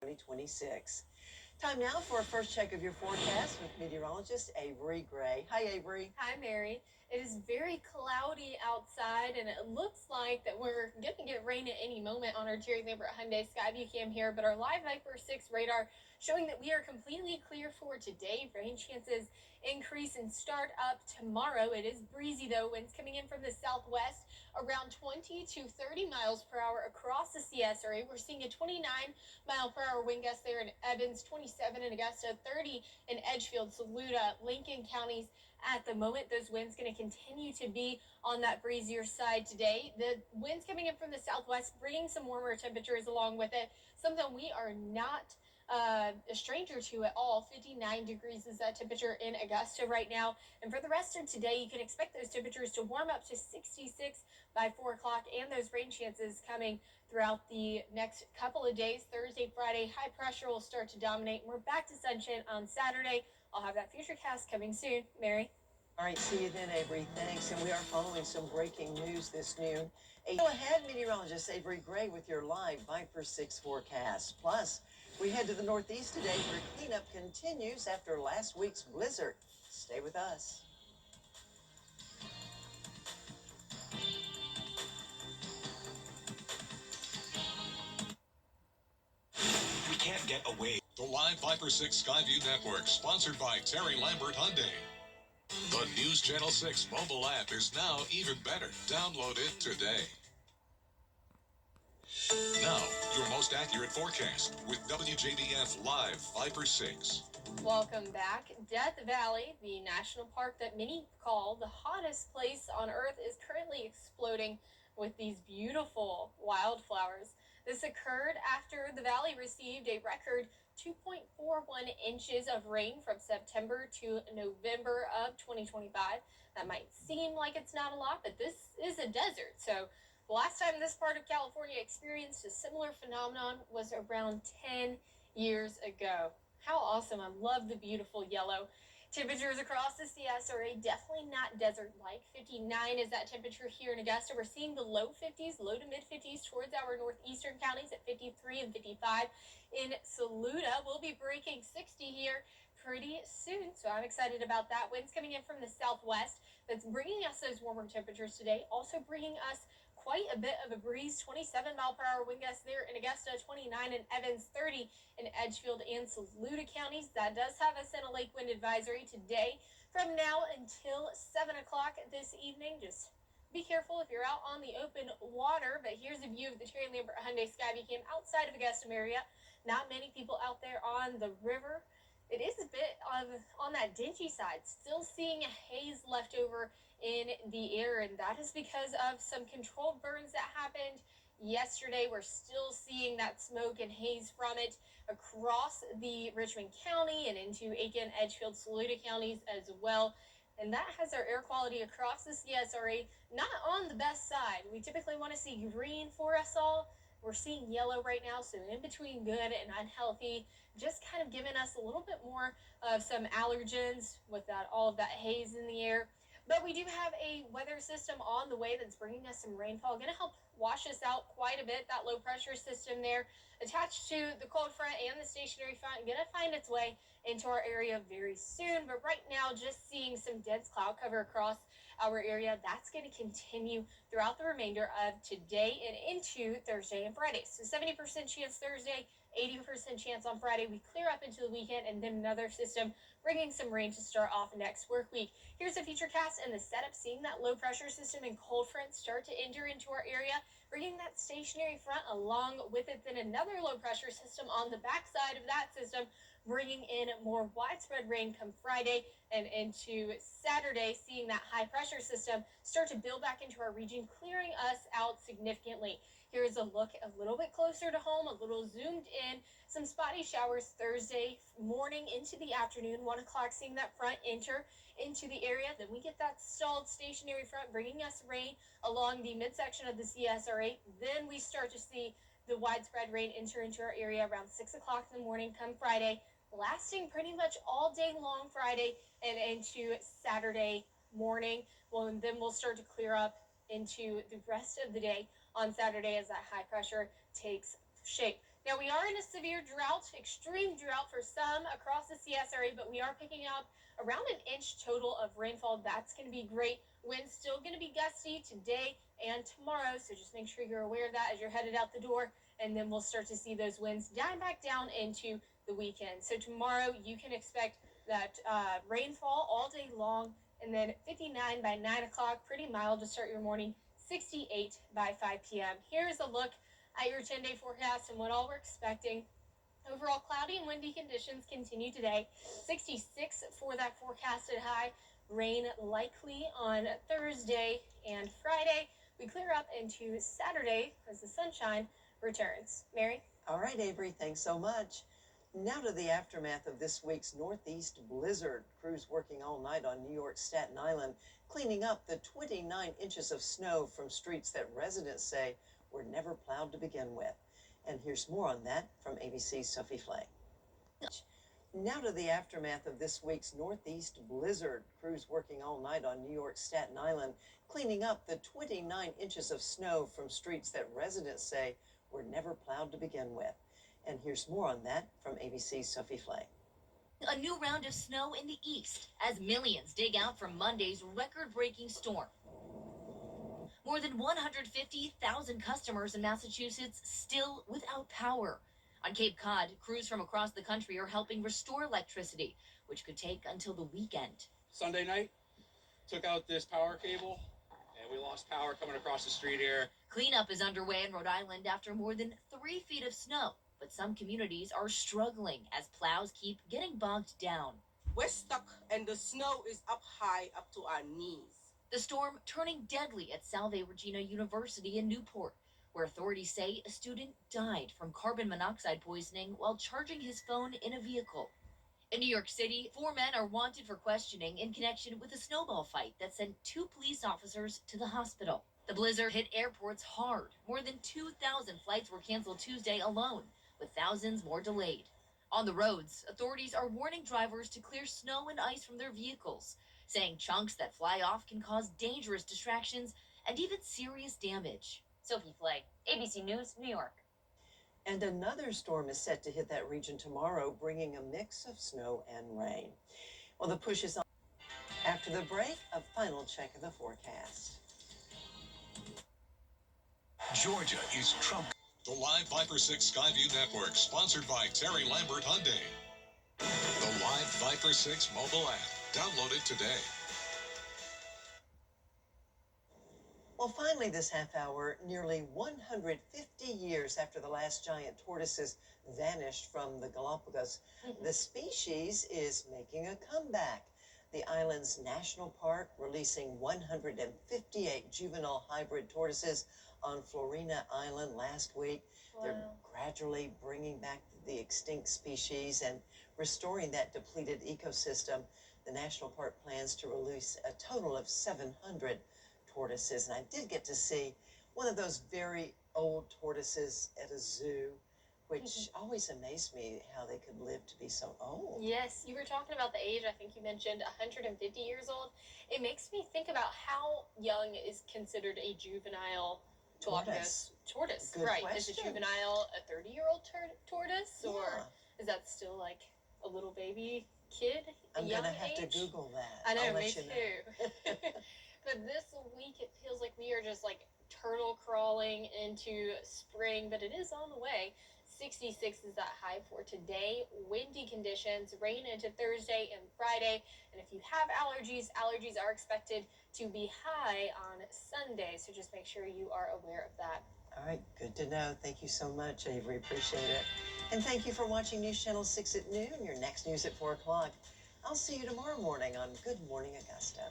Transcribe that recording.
2026. Time now for a first check of your forecast with meteorologist Avery Gray. Hi, Avery. Hi, Mary. It is very cloudy outside, and it looks like that we're going to get rain at any moment on our Jerry Lambert Hyundai Skyview cam here, but our live Viper 6 radar showing that we are completely clear for today. Rain chances increase and start up tomorrow. It is breezy, though. Winds coming in from the southwest around 20 to 30 miles per hour across the CSRA. We're seeing a 29-mile-per-hour wind gust there in Evans, 27 in Augusta, 30 in Edgefield, Saluda, Lincoln counties. At the moment, those winds going to continue to be on that breezier side today. The winds coming in from the southwest, bringing some warmer temperatures along with it, something we are not a stranger to at all. 59 degrees is that temperature in Augusta right now. And for the rest of today, you can expect those temperatures to warm up to 66 by 4 o'clock, and those rain chances coming throughout the next couple of days. Thursday, Friday, high pressure will start to dominate. We're back to sunshine on Saturday. I'll have that future cast coming soon. Mary? All right, see you then, Avery. Thanks. And we are following some breaking news this noon. Go ahead, meteorologist Avery Gray with your live Viper 6 forecast. Plus, we head to the Northeast today where cleanup continues after last week's blizzard. Stay with us. We can't get away. The live Viper 6 Skyview Network, sponsored by Terry Lambert Hyundai. The News Channel 6 mobile app is now even better. Download it today. Now, your most accurate forecast with WJBF Live Viper 6. Welcome back. Death Valley, the national park that many call the hottest place on Earth, is currently exploding with these beautiful wildflowers. This occurred after the valley received a record 2.41 inches of rain from September to November of 2025. That might seem like it's not a lot, but this is a desert. So the last time this part of California experienced a similar phenomenon was around 10 years ago. How awesome. I love the beautiful yellow. Temperatures across the CSRA, definitely not desert-like. 59 is that temperature here in Augusta. We're seeing the low 50s, low to mid-50s towards our northeastern counties at 53 and 55. In Saluda, we'll be breaking 60 here pretty soon, so I'm excited about that. Winds coming in from the southwest. That's bringing us those warmer temperatures today, also bringing us quite a bit of a breeze. 27-mile-per-hour wind gusts there in Augusta, 29 in Evans, 30 in Edgefield and Saluda counties. That does have us in a lake wind advisory today from now until 7 o'clock this evening. Just be careful if you're out on the open water. But here's a view of the Terry Lambert Hyundai Skyview cam outside of Augusta area. Not many people out there on the river. It is a bit on that dingy side. Still seeing a haze left over in the air, and that is because of some controlled burns that happened yesterday. We're still seeing that smoke and haze from it across the Richmond County and into Aiken, Edgefield, Saluda counties as well. And that has our air quality across the CSRA not on the best side. We typically want to see green for us all. We're seeing yellow right now, so in between good and unhealthy, just kind of giving us a little bit more of some allergens with that all of that haze in the air. But we do have a weather system on the way that's bringing us some rainfall, going to help wash us out quite a bit. That low pressure system there attached to the cold front and the stationary front, going to find its way into our area very soon. But right now, just seeing some dense cloud cover across our area. That's going to continue throughout the remainder of today and into Thursday and Friday. So 70% chance Thursday, 80% chance on Friday. We clear up into the weekend, and then another system bringing some rain to start off next work week. Here's the future cast and the setup, seeing that low pressure system and cold front start to enter into our area, bringing that stationary front along with it. Then another low pressure system on the backside of that system, bringing in more widespread rain come Friday and into Saturday, seeing that high pressure system start to build back into our region, clearing us out significantly. Here's a look a little bit closer to home, a little zoomed in. Some spotty showers Thursday morning into the afternoon, 1 o'clock, seeing that front enter into the area. Then we get that stalled stationary front bringing us rain along the midsection of the CSRA. Then we start to see the widespread rain enter into our area around 6 o'clock in the morning come Friday, lasting pretty much all day long Friday and into Saturday morning. Well, and then we'll start to clear up into the rest of the day on Saturday as that high pressure takes shape. Now, we are in a severe drought, extreme drought for some across the CS area, but we are picking up around an inch total of rainfall. That's going to be great. Winds still going to be gusty today and tomorrow, so just make sure you're aware of that as you're headed out the door, and then we'll start to see those winds die back down into the weekend. So tomorrow you can expect that rainfall all day long, and then 59 by 9 o'clock, pretty mild to start your morning, 68 by 5 p.m. Here's a look at your 10-day forecast and what all we're expecting. Overall, cloudy and windy conditions continue today. 66 for that forecasted high. Rain likely on Thursday and Friday. We clear up into Saturday as the sunshine returns. Mary? All right, Avery, thanks so much. Now to the aftermath of this week's northeast blizzard. Crews working all night on New York's Staten Island, cleaning up the 29 inches of snow from streets that residents say were never plowed to begin with. And here's more on that from ABC's Sophie Flay. Now to the aftermath of this week's northeast blizzard. Crews working all night on New York's Staten Island, cleaning up the 29 inches of snow from streets that residents say were never plowed to begin with. And here's more on that from ABC's Sophie Flay. A new round of snow in the east as millions dig out from Monday's record-breaking storm. More than 150,000 customers in Massachusetts still without power. On Cape Cod, crews from across the country are helping restore electricity, which could take until the weekend. Sunday night, took out this power cable, and we lost power coming across the street here. Cleanup is underway in Rhode Island after more than 3 feet of snow, but some communities are struggling as plows keep getting bogged down. We're stuck and the snow is up high, up to our knees. The storm turning deadly at Salve Regina University in Newport, where authorities say a student died from carbon monoxide poisoning while charging his phone in a vehicle. In New York City, 4 men are wanted for questioning in connection with a snowball fight that sent 2 police officers to the hospital. The blizzard hit airports hard. More than 2,000 flights were canceled Tuesday alone, with thousands more delayed. On the roads, authorities are warning drivers to clear snow and ice from their vehicles, saying chunks that fly off can cause dangerous distractions and even serious damage. Sophie Flay, ABC News, New York. And another storm is set to hit that region tomorrow, bringing a mix of snow and rain. Well, the push is on. After the break, a final check of the forecast. Georgia is Trump. The Live Viper 6 Skyview Network, sponsored by Terry Lambert Hyundai. The Live Viper 6 mobile app. Download it today. Well, finally this half hour, nearly 150 years after the last giant tortoises vanished from the Galapagos, the species is making a comeback. The island's national park releasing 158 juvenile hybrid tortoises on Florina Island last week. Wow. They're gradually bringing back the extinct species and restoring that depleted ecosystem. The national park plans to release a total of 700 tortoises, and I did get to see one of those very old tortoises at a zoo, which always amazed me how they could live to be so old. Yes, you were talking about the age. I think you mentioned 150 years old. It makes me think about how young is considered a juvenile Galapagos tortoise. Good right? question. Is a juvenile a 30-year-old tortoise, or Yeah. is that still like a little baby kid? I'm young gonna have age? to Google that. I know, I'll let me you know. too. But this week it feels like we are just like turtle crawling into spring, but it is on the way. 66 is that high for today. Windy conditions, rain into Thursday and Friday. And if you have allergies are expected to be high on Sunday. So just make sure you are aware of that. All right, good to know. Thank you so much, Avery. Appreciate it. And thank you for watching News Channel 6 at noon. Your next news at 4 o'clock. I'll see you tomorrow morning on Good Morning Augusta.